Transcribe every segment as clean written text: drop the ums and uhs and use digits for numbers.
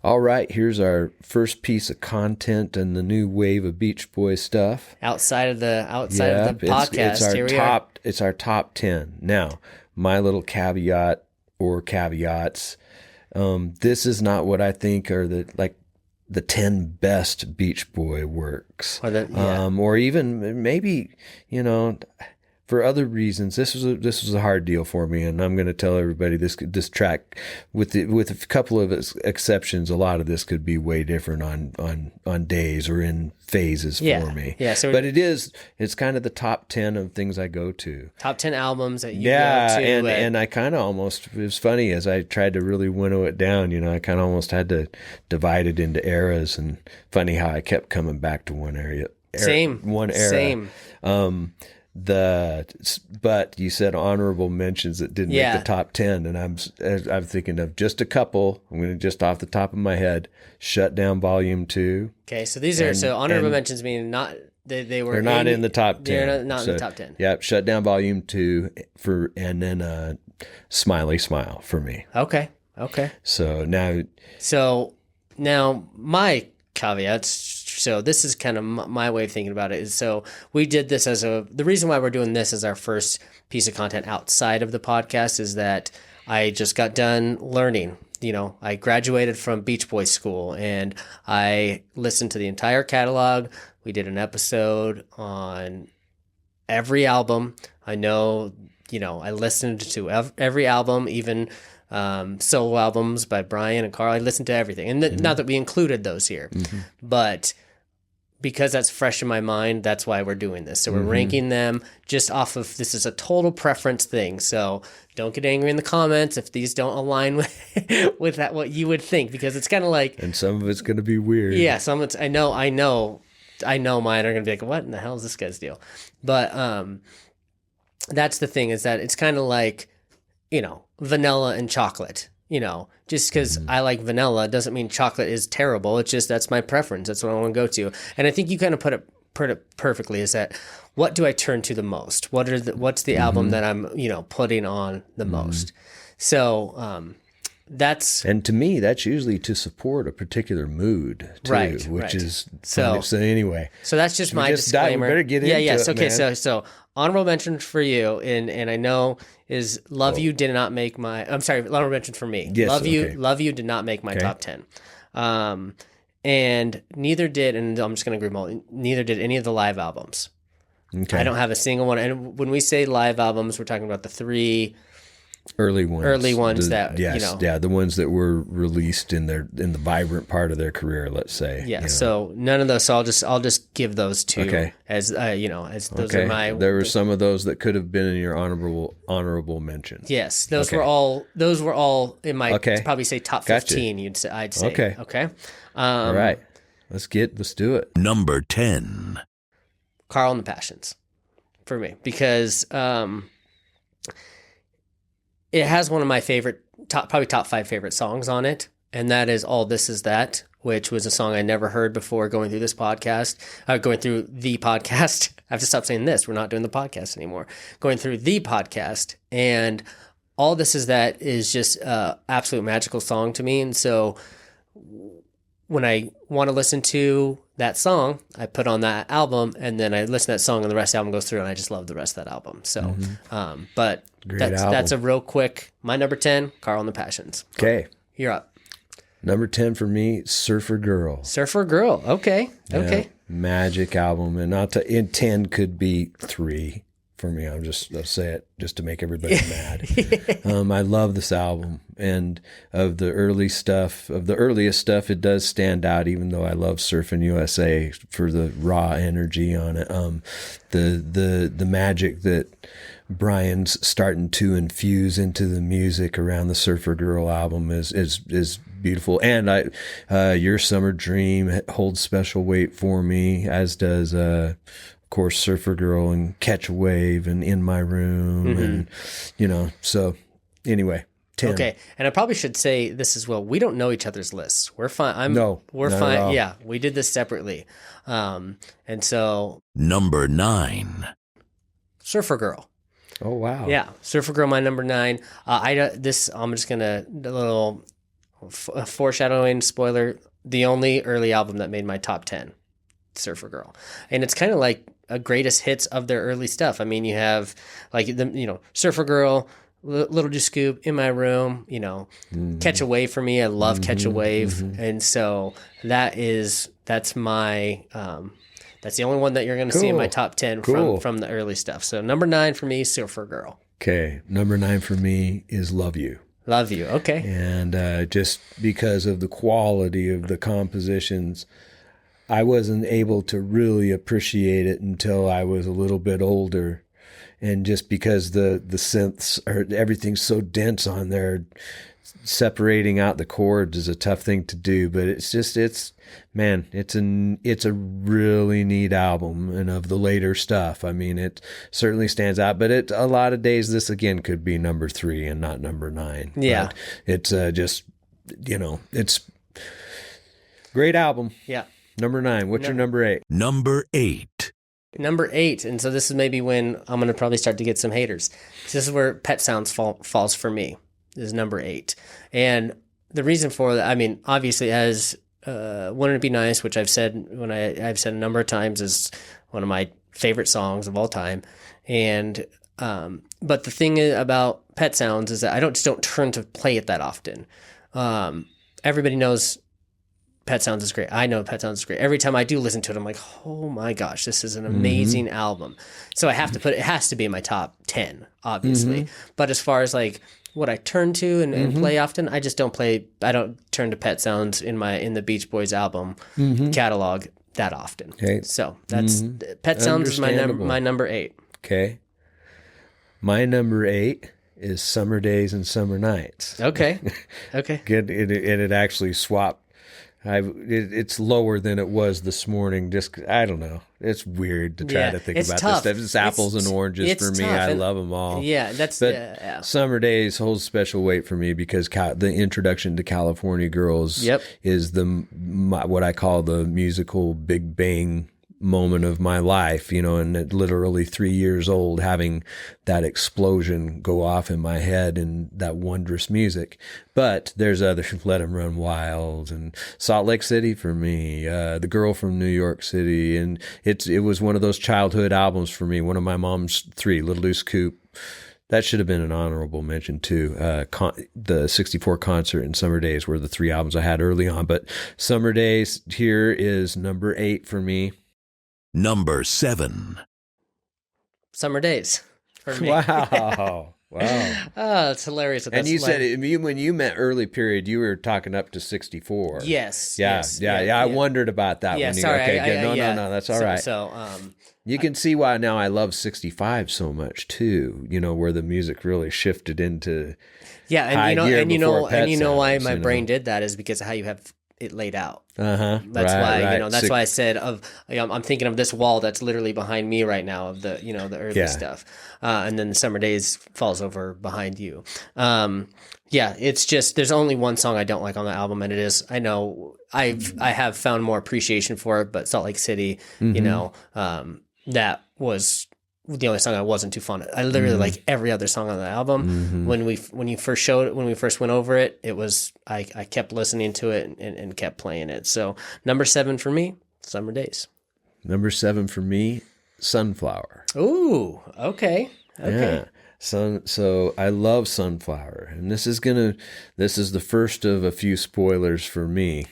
All right, here's our first piece of content and the new wave of Beach Boy stuff. Outside of the podcast, It's our top 10. Now, my little caveat or caveats. This is not what I think are the 10 best Beach Boy works, or even maybe, for other reasons. This was a hard deal for me, and I'm going to tell everybody this track, with a couple of exceptions, a lot of this could be way different on days or in phases for me. Yeah. So, but it's kind of the top 10 of things I go to. Top 10 albums that you go to. And I kind of almost, it was funny as I tried to really winnow it down. I kind of almost had to divide it into eras, and funny how I kept coming back to one area. One era. Same. But you said honorable mentions that didn't make the top 10, and I'm thinking of just a couple. I'm going to just off the top of my head, Shut Down Volume 2. Okay, so these are honorable mentions meaning not they're not in the top 10. They're not in the top 10. Yeah, Shut Down Volume 2 and then Smiley Smile for me. Okay. So now my caveats. So this is kind of my way of thinking about it. Is so we did this the reason why we're doing this as our first piece of content outside of the podcast is that I just got done learning. I graduated from Beach Boys school, and I listened to the entire catalog. We did an episode on every album. I know, I listened to every album, even solo albums by Brian and Carl. I listened to everything. And not that we included those here, but because that's fresh in my mind, that's why we're doing this. So we're ranking them just off of, this is a total preference thing. So don't get angry in the comments if these don't align with that, what you would think, because it's kind of like... And some of it's going to be weird. Yeah, some of it's, I know mine are going to be like, what in the hell is this guy's deal? But that's the thing, is that it's kind of like, vanilla and chocolate. Just because I like vanilla doesn't mean chocolate is terrible. It's just, that's my preference. That's what I want to go to. And I think you kind of put it perfectly, is that what do I turn to the most? What's the album that I'm, putting on the most? So that's... And to me, that's usually to support a particular mood too, which is... So anyway. So that's just my disclaimer. We better get into it, okay. Man. So honorable mention for you, and I know is Love You did not make my... I'm sorry, honorable mention for me. Yes, Love You did not make my top 10. And neither did, and I'm just going to agree with all, neither did any of the live albums. Okay. I don't have a single one. And when we say live albums, we're talking about the 3... Early ones, the ones that were released in the vibrant part of their career, let's say. Yeah. So none of those. So I'll just give those two as as those are my. There were some of those that could have been in your honorable mentions. Yes, those were all in my probably say top 15. I'd say. Okay. All right. Let's do it. Number 10. Carl and the Passions, for me, because it has one of my favorite, probably top 5 favorite songs on it, and that is All This Is That, which was a song I never heard before going through this podcast, going through the podcast. I have to stop saying this. We're not doing the podcast anymore. Going through the podcast, and All This Is That is just an absolute magical song to me, and so when I want to listen to that song, I put on that album, and then I listen to that song, and the rest of the album goes through, and I just love the rest of that album. So, but that's a real quick, my number 10, Carl and the Passions. Okay. You're up. Number 10 for me, Surfer Girl. Surfer Girl. Okay. Magic album. And 10 could be 3 for me. I'll say it just to make everybody mad. I love this album, and of the earliest stuff, it does stand out, even though I love Surfing USA for the raw energy on it. The magic that Brian's starting to infuse into the music around the Surfer Girl album is beautiful. And Your Summer Dream holds special weight for me, as does of course Surfer Girl and Catch a Wave and In My Room, and so anyway, 10. Okay, and I probably should say this as well. We don't know each other's lists. We're fine. We're fine. Yeah, we did this separately, and so number 9, Surfer Girl. Oh wow. Yeah, Surfer Girl, my number 9. I'm just gonna foreshadowing, spoiler, the only early album that made my top 10, Surfer Girl. And it's kind of like a greatest hits of their early stuff. I mean, you have like Surfer Girl, Little Do Scoop, In My Room, Catch a Wave for me. I love Catch a Wave. And so that's my that's the only one that you're going to see in my top 10 from the early stuff. So number 9 for me, Surfer Girl. Okay. Number 9 for me is Love You. Love You. Okay. And just because of the quality of the compositions, I wasn't able to really appreciate it until I was a little bit older. And just because the synths everything's so dense on there, separating out the chords is a tough thing to do, but it's a really neat album. And of the later stuff, I mean, it certainly stands out, but a lot of days this again could be number 3 and not number 9. Yeah. But it's just, it's great album. Yeah. Number 9. What's your number 8? Number 8. Number 8, and so this is maybe when I'm going to probably start to get some haters. This is where Pet Sounds falls for me, is number 8. And the reason for that, I mean, obviously as Wouldn't It Be Nice, which I've said a number of times, is one of my favorite songs of all time. And but the thing about Pet Sounds is that I don't turn to play it that often. Everybody knows Pet Sounds is great. I know Pet Sounds is great. Every time I do listen to it, I'm like, oh my gosh, this is an amazing album. So I have to it has to be in my top 10, obviously. But as far as like what I turn to and play often, I don't turn to Pet Sounds in the Beach Boys album catalog that often. Okay. So that's Pet Sounds is my number 8. Okay. My number 8 is Summer Days and Summer Nights. Okay. Okay. It actually swapped. It's lower than it was this morning. Just I don't know. It's weird to try to think about tough. this stuff. It's apples and oranges for me. I love them all. Yeah, Summer Days holds special weight for me because the introduction to California Girls is what I call the musical Big Bang moment of my life, and at literally 3 years old, having that explosion go off in my head and that wondrous music. But there's other Let 'Em Run Wild and Salt Lake City for me, The Girl from New York City, and it was one of those childhood albums for me. One of my mom's 3, Little Deuce Coupe. That should have been an honorable mention too. The 64 concert and Summer Days were the 3 albums I had early on, but Summer Days here is number 8 for me. Number 7. Summer Days for me. Wow. Oh, it's hilarious. And you said when you meant early period, you were talking up to 64. Yes. Yeah. I wondered about that. Yeah, When sorry. No, that's all right. So, you can see why now I love 65 so much too. Where the music really shifted into and you know why my Sounds, brain did that is because of how you have it laid out. That's That's why I said I'm thinking of this wall that's literally behind me right now of the the early stuff, and then the Summer Days falls over behind you. It's just there's only one song I don't like on the album, and it is I know I have found more appreciation for it, but Salt Lake City, that was the only song I wasn't too fond of. I literally like every other song on the album. When we first went over it, it was I kept listening to it and kept playing it. So number 7 for me, Summer Days. Number 7 for me, Sunflower. Ooh, okay. Yeah. So I love Sunflower, and this is the first of a few spoilers for me.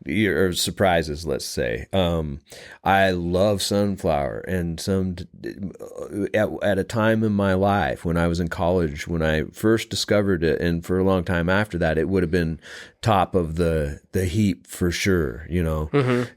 Or surprises, let's say. I love Sunflower, and at a time in my life when I was in college, when I first discovered it, and for a long time after that, it would have been top of the heap for sure.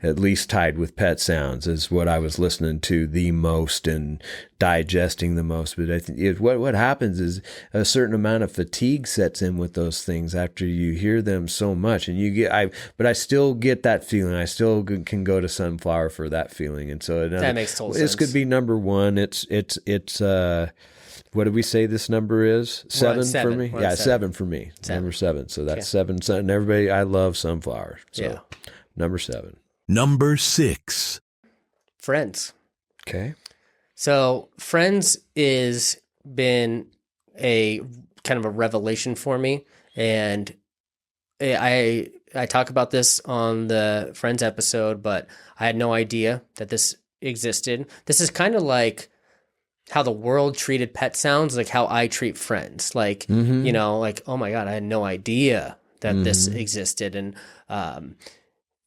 At least tied with Pet Sounds is what I was listening to the most and digesting the most. But I think what happens is a certain amount of fatigue sets in with those things after you hear them so much, and but I still get that feeling. I still can go to Sunflower for that feeling, and so that makes total sense. This could be number 1. It's what did we say this number is? 7 for me? Yeah, 7 for me. 7. Number 7. So that's 7. And everybody, I love Sunflower. So number 7. Number 6. Friends. Okay. So Friends is been a kind of a revelation for me And I talk about this on the Friends episode, but I had no idea that this existed. This is kind of like how the world treated Pet Sounds, like how I treat Friends. Like, you know, like, oh my God, I had no idea that this existed. And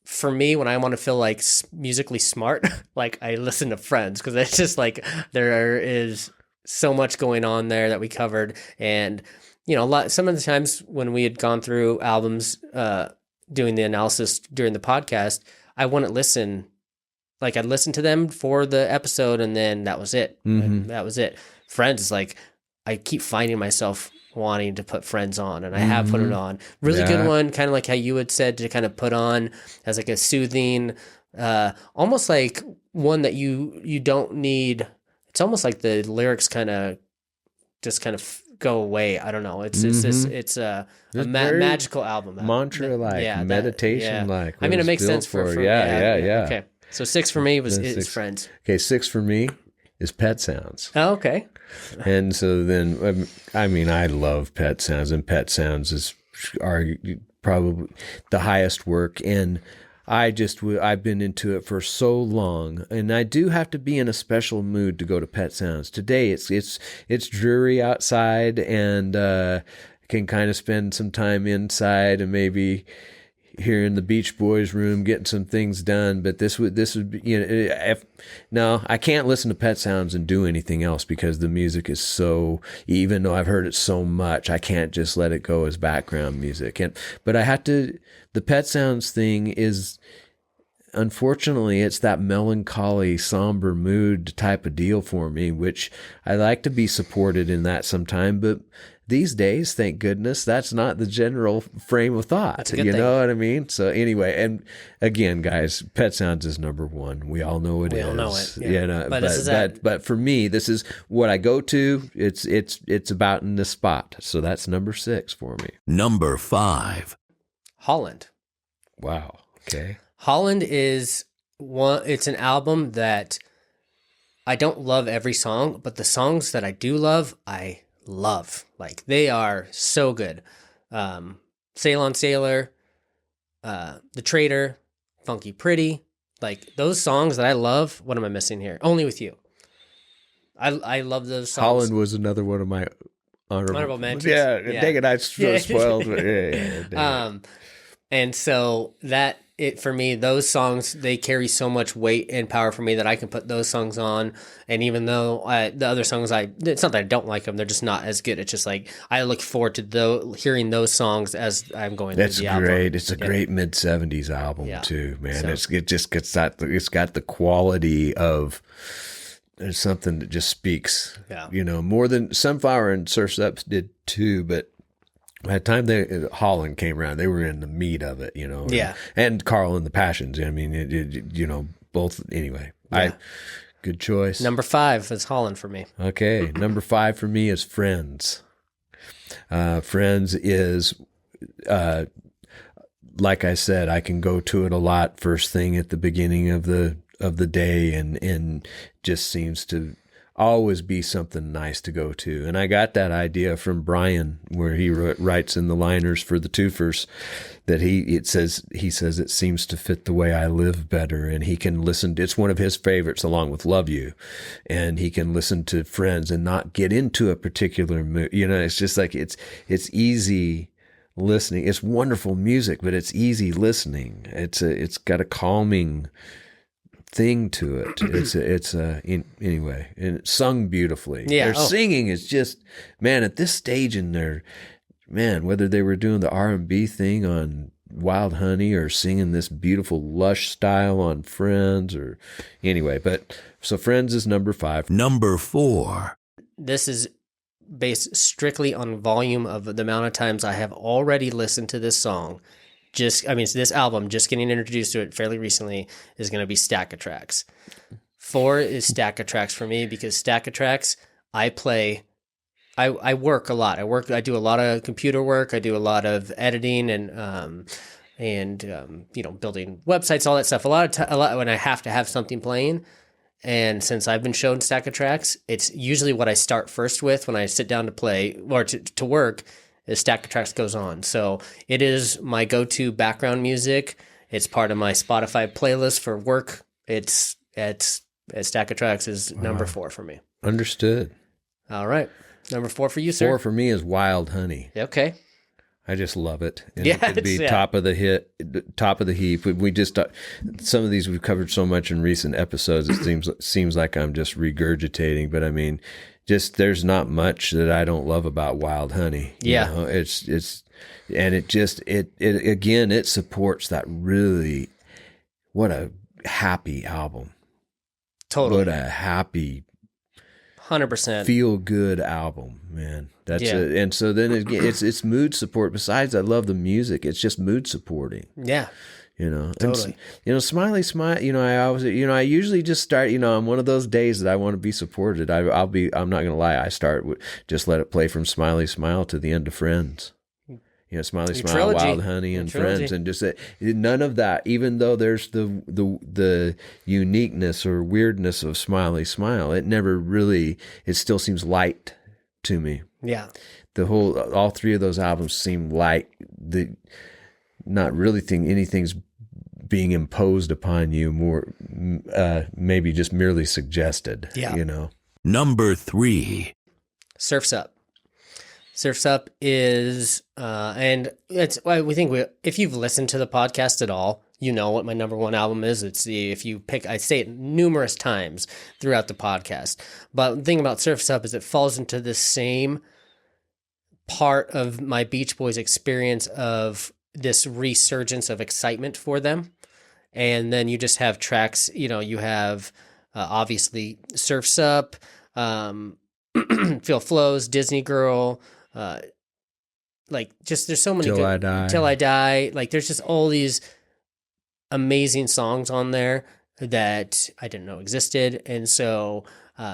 for me, when I want to feel like musically smart, like I listen to Friends, because it's just like there is so much going on there that we covered. And, you know, some of the times when we had gone through albums, doing the analysis during the podcast, I wouldn't listen. Like I'd listen to them for the episode and then that was it. That was it. Friends is like, I keep finding myself wanting to put Friends on, and I have put it on. Really good one, kind of like how you had said, to kind of put on as like a soothing, almost like one that you don't need. It's almost like the lyrics kind of go away. I don't know. It's a magical album. Mantra like, meditation like. I mean, it makes sense for yeah. Okay. So 6 for me is Friends. Okay, 6 for me is Pet Sounds. Oh, okay. And so then, I mean, I love Pet Sounds, and Pet Sounds are probably the highest work. And I've been into it for so long, and I do have to be in a special mood to go to Pet Sounds. Today, it's dreary outside, and can kind of spend some time inside and maybe here in the Beach Boys room getting some things done. But this would be, you know, no, I can't listen to Pet Sounds and do anything else, because the music is so, even though I've heard it so much, I can't just let it go as background music. But I have to, the Pet Sounds thing is, unfortunately, it's that melancholy, somber mood type of deal for me, which I like to be supported in that sometime. But these days, thank goodness, that's not the general frame of thought. You know what I mean? So anyway, and again, guys, Pet Sounds is number 1. We all know it is. We all know it. Yeah. You know, but for me, this is what I go to. It's about in this spot. So that's number 6 for me. Number 5. Holland. Wow. Okay. Holland is one. It's an album that I don't love every song, but the songs that I do love, I love. Like, they are so good. Sail on Sailor, The Traitor, Funky Pretty, like those songs that I love. What am I missing here? Only With You. I love those songs. Holland was another one of my honorable mentions. Yeah, dang it, I spoiled. Yeah. And so for me, those songs, they carry so much weight and power for me that I can put those songs on. And even though the other songs, it's not that I don't like them, they're just not as good. It's just like, I look forward to hearing those songs as I'm going through the album. That's great. It's a great mid-70s album too, man. So, it just gets that, it's got the quality of, there's something that just speaks, you know, more than Sunflower and Surf's Up did too, but by the time Holland came around, they were in the meat of it, you know. Yeah. And Carl and the Passions. I mean, you know, both. Anyway, good choice. Number 5 is Holland for me. Okay, number 5 for me is Friends. Friends is, like I said, I can go to it a lot first thing at the beginning of the day, and just seems to always be something nice to go to. And I got that idea from Brian, where he writes in the liners for the Twofers that he says it seems to fit the way I live better. And he can listen. It's one of his favorites, along with Love You. And he can listen to Friends and not get into a particular mood. You know, it's just like, it's easy listening. It's wonderful music, but it's easy listening. It's got a calming thing to it. Anyway, and it's sung beautifully. Their singing is just, man, at this stage in their, man, whether they were doing the R&B thing on Wild Honey or singing this beautiful lush style on Friends, or anyway, but so Friends is number 5. Number 4. This is based strictly on volume of the amount of times I have already listened to this song. This album, just getting introduced to it fairly recently, is going to be Stack of Tracks. 4 is Stack of Tracks for me, because Stack of Tracks, I work a lot. I do a lot of computer work. I do a lot of editing and you know, building websites, all that stuff. A lot when I have to have something playing. And since I've been shown Stack of Tracks, it's usually what I start first with when I sit down to play or to work. Stack of Tracks goes on. So it is my go-to background music. It's part of my Spotify playlist for work. It's Stack of Tracks is number 4 for me. Understood. All right. Number 4 for you, sir. 4 for me is Wild Honey. Okay. I just love it. And Yeah, it could be top of the heap. We just some of these we've covered so much in recent episodes. It seems like I'm just regurgitating, but I mean, just there's not much that I don't love about Wild Honey. Yeah, you know? It's and it again it supports that really what a happy album. Totally. What a happy 100% feel good album, man. That's Yeah. and so then again, it's mood support. Besides, I love the music. It's just mood supporting. Yeah. You know, Totally. And, Smiley Smile. You know, I usually just start. You know, on one of those days that I want to be supported. I'm not gonna lie. I start with just let it play from Smiley Smile to the end of Friends. You know, Smiley Smile, trilogy. Wild Honey, and Trilogy. Friends, and just none of that. Even though there's the uniqueness or weirdness of Smiley Smile, it never really. It still seems light to me. Yeah. All 3 of those albums seem light. Not really think anything's being imposed upon you. More, maybe just merely suggested. Yeah. You know. Number 3. Surf's Up. Surf's Up is, and it's why we think if you've listened to the podcast at all, you know what my number 1 album is. I say it numerous times throughout the podcast. But the thing about Surf's Up is it falls into the same part of my Beach Boys experience of this resurgence of excitement for them. And then you just have tracks, you have obviously Surf's Up, Phil Flows, Disney Girl, there's so many Till I Die. Till I Die. Like there's just all these amazing songs on there that I didn't know existed. And so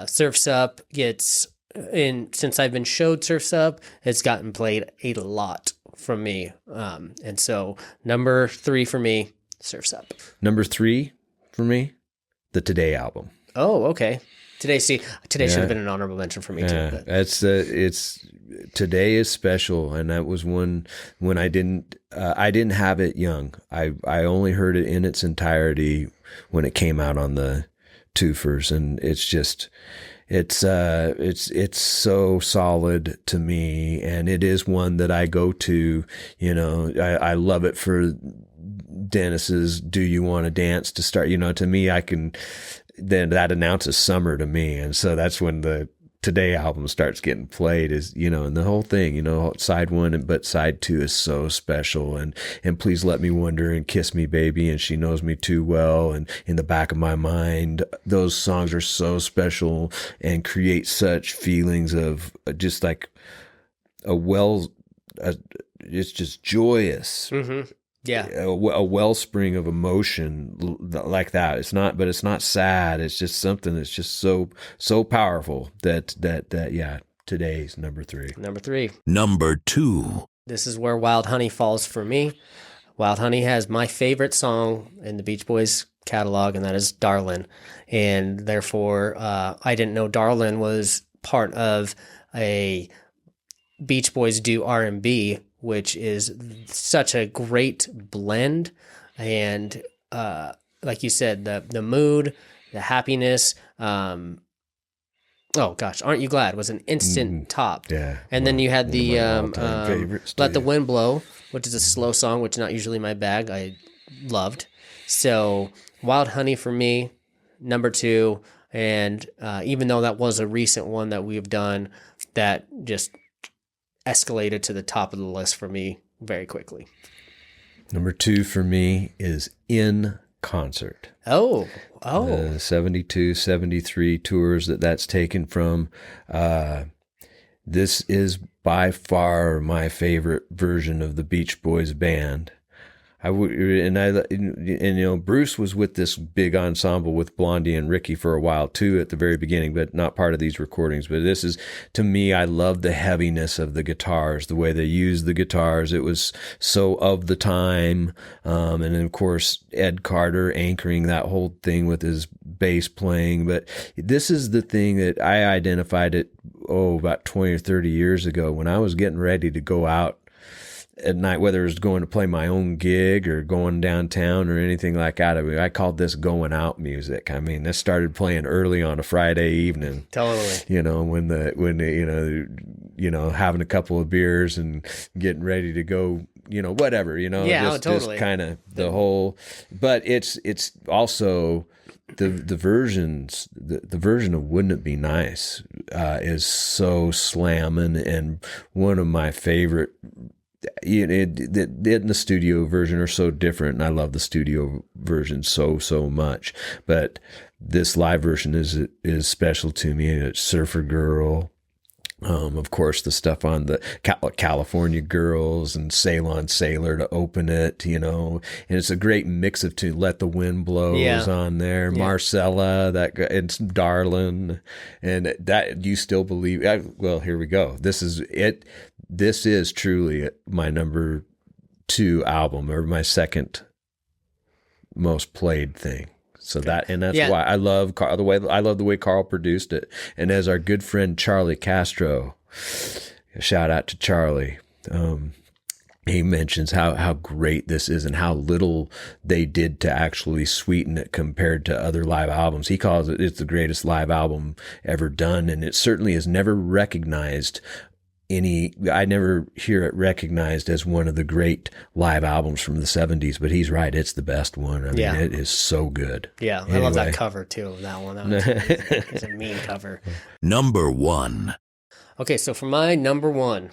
Surf's Up since I've been showed Surf's Up, it's gotten played a lot from me. And so number 3 for me, Surf's Up. Number 3 for me, the Today album. Oh, okay. Today should have been an honorable mention for me too. But. It's Today is special, and that was one when I didn't have it young. I only heard it in its entirety when it came out on the twofers, and it's just it's so solid to me, and it is one that I go to. You know, I love it for Dennis's "Do You Want to Dance" to start. You know, to me, then that announces summer to me. And so that's when the Today album starts getting played and the whole thing, side 1, but side 2 is so special. And Please Let Me Wonder and Kiss Me Baby and She Knows Me Too Well. And In the Back of My Mind, those songs are so special and create such feelings of just like it's just joyous. Mm-hmm. Yeah, a wellspring of emotion like that. It's not sad. It's just something that's just so powerful that Today's number 3. Number 3. Number 2. This is where Wild Honey falls for me. Wild Honey has my favorite song in the Beach Boys catalog, and that is Darlin'. And therefore, I didn't know Darlin' was part of a Beach Boys Do R&B, which is such a great blend. And like you said, the mood, the happiness. Oh gosh, Aren't You Glad was an instant top. Yeah. And then you had the favorites Let the Wind Blow, which is a slow song, which is not usually my bag. I loved. So Wild Honey for me, number 2. And even though that was a recent one that we've done, that just escalated to the top of the list for me very quickly. Number 2 for me is In Concert. Oh. 72, 73 tours that's taken from. This is by far my favorite version of the Beach Boys band. Bruce was with this big ensemble with Blondie and Ricky for a while too at the very beginning, but not part of these recordings. But this is, to me, I love the heaviness of the guitars, the way they use the guitars. It was so of the time. And then of course, Ed Carter anchoring that whole thing with his bass playing. But this is the thing that I identified it about 20 or 30 years ago, when I was getting ready to go out at night, whether it was going to play my own gig or going downtown or anything like that. I mean, I called this going out music. I mean, this started playing early on a Friday evening. Totally. You know, when having a couple of beers and getting ready to go, whatever, just kind of the whole, but it's also the versions, the version of Wouldn't It Be Nice, is so slamming, and one of my favorite. The studio version are so different, and I love the studio version so much. But this live version is special to me. It's Surfer Girl, of course, the stuff on the California Girls and Sail On Sailor to open it, and it's a great mix of two. Let the Wind Blows on there, Marcella, it's Darlin', and that you still believe. Well, here we go. This is it. This is truly my number 2 album, or my second most played thing. So that's why I love the way Carl produced it. And as our good friend Charlie Castro, a shout out to Charlie, he mentions how great this is and how little they did to actually sweeten it compared to other live albums. He calls it's the greatest live album ever done, and it certainly is never recognized. I never hear it recognized as one of the great live albums from the 70s, but he's right. It's the best one. I mean, it is so good. Yeah. Anyway. I love that cover too. That one. It's a mean cover. Number 1. Okay. So for my number 1,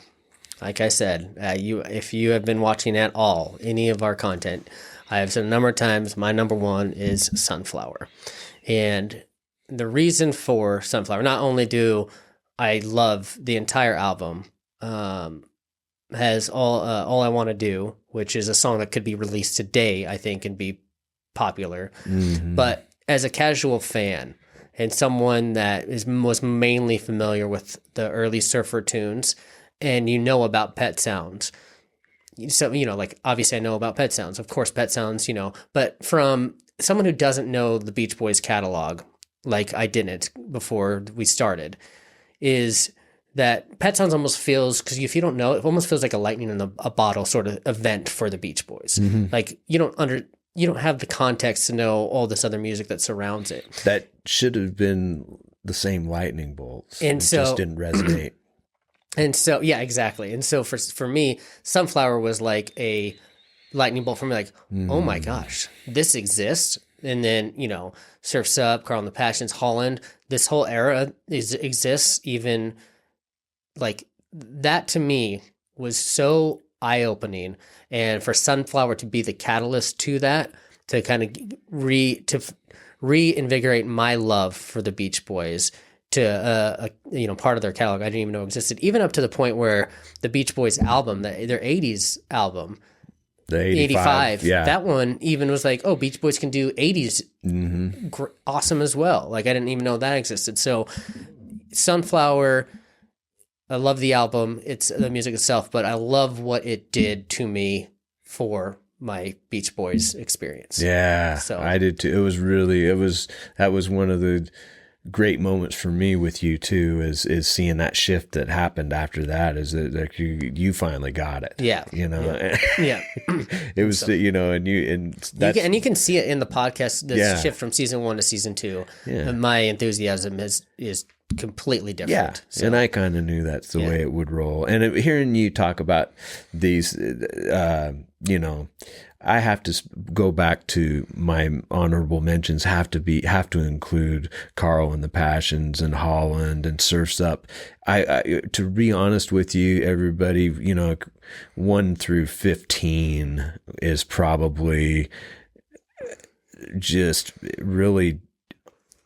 like I said, if you have been watching at all, any of our content, I have said a number of times, my number 1 is Sunflower. And the reason for Sunflower, not only do I love the entire album, has All I Want to Do, which is a song that could be released today, I think, and be popular. Mm-hmm. But as a casual fan and someone that was mainly familiar with the early Surfer tunes, and about Pet Sounds, so like obviously I know about Pet Sounds, of course, Pet Sounds, but from someone who doesn't know the Beach Boys catalog, like I didn't before we started, is that Pet Sounds almost feels, because if you don't know, it almost feels like a lightning in a bottle sort of event for the Beach Boys. Mm-hmm. Like you don't have the context to know all this other music that surrounds it. That should have been the same lightning bolts, and so just didn't resonate. And so, yeah, exactly. And so for me, Sunflower was like a lightning bolt for me. Like, oh my gosh, this exists. And then, Surf's Up, Carl and the Passions, Holland, this whole era exists. Even like that to me was so eye-opening. And for Sunflower to be the catalyst to that, to kind of reinvigorate my love for the Beach Boys to part of their catalog I didn't even know existed, even up to the point where the Beach Boys album, their 80s album, the 85, that one even was like, oh, Beach Boys can do 80s awesome as well. Like I didn't even know that existed. So Sunflower, I love the album, it's the music itself, but I love what it did to me for my Beach Boys experience. Yeah, so I did too. That was one of the great moments for me with you too, is seeing that shift that happened after that, is that like you finally got it. Yeah. Yeah. It was, so, and you can see it in the podcast, this shift from season 1 to season 2. Yeah. My enthusiasm is completely different. Yeah. So. And I kind of knew that's the way it would roll. And hearing you talk about these, I have to go back to my honorable mentions. Have to include Carl and the Passions and Holland and Surf's Up. I to be honest with you, everybody, 1 through 15 is probably just really.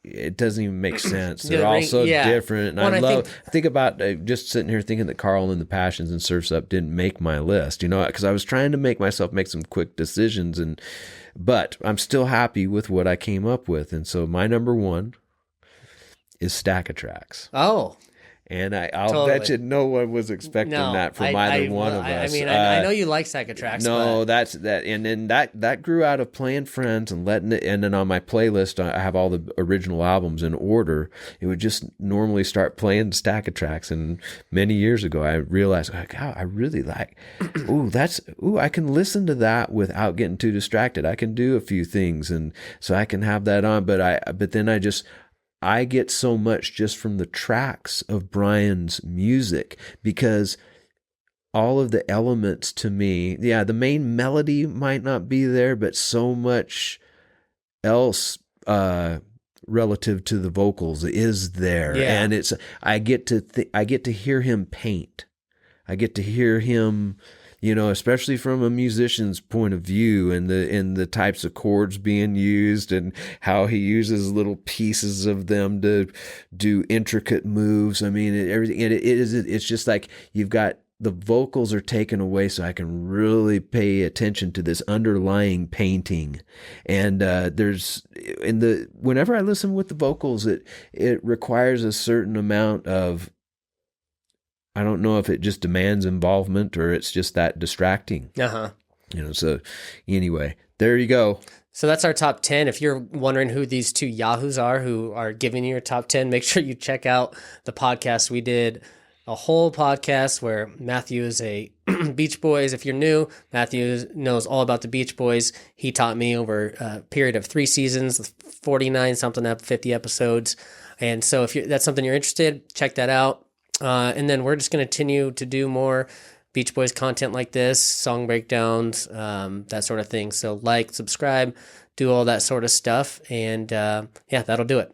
It doesn't even make sense. They're all so different. And I think about just sitting here thinking that Carl and the Passions and Surf's Up didn't make my list, because I was trying to make myself make some quick decisions, but I'm still happy with what I came up with. And so my number 1 is Stack of Tracks. Oh. And I'll Totally. bet you no one was expecting that from either one of us. I mean, I know you like Psycho Tracks. No, but... that's that, and then that grew out of playing Friends and letting it. And then on my playlist, I have all the original albums in order. It would just normally start playing Stack of Tracks, and many years ago, I realized, like, oh, I really like. I can listen to that without getting too distracted. I can do a few things, and so I can have that on. But then I get so much just from the tracks of Brian's music, because all of the elements to me, the main melody might not be there, but so much else relative to the vocals is there. Yeah. And I get to hear him paint. I get to hear him, especially from a musician's point of view, and the types of chords being used and how he uses little pieces of them to do intricate moves. I mean, it's just like you've got the vocals are taken away, so I can really pay attention to this underlying painting. And whenever I listen with the vocals, it requires a certain amount of, I don't know if it just demands involvement or it's just that distracting. So anyway, there you go. So that's our top 10. If you're wondering who these two yahoos are who are giving you your top 10, make sure you check out the podcast. We did a whole podcast where Matthew is a Beach Boys. If you're new, Matthew knows all about the Beach Boys. He taught me over a period of 3 seasons, 49 something, 50 episodes. And so if that's something you're interested, check that out. And then we're just going to continue to do more Beach Boys content like this, song breakdowns, that sort of thing. So subscribe, do all that sort of stuff. And that'll do it.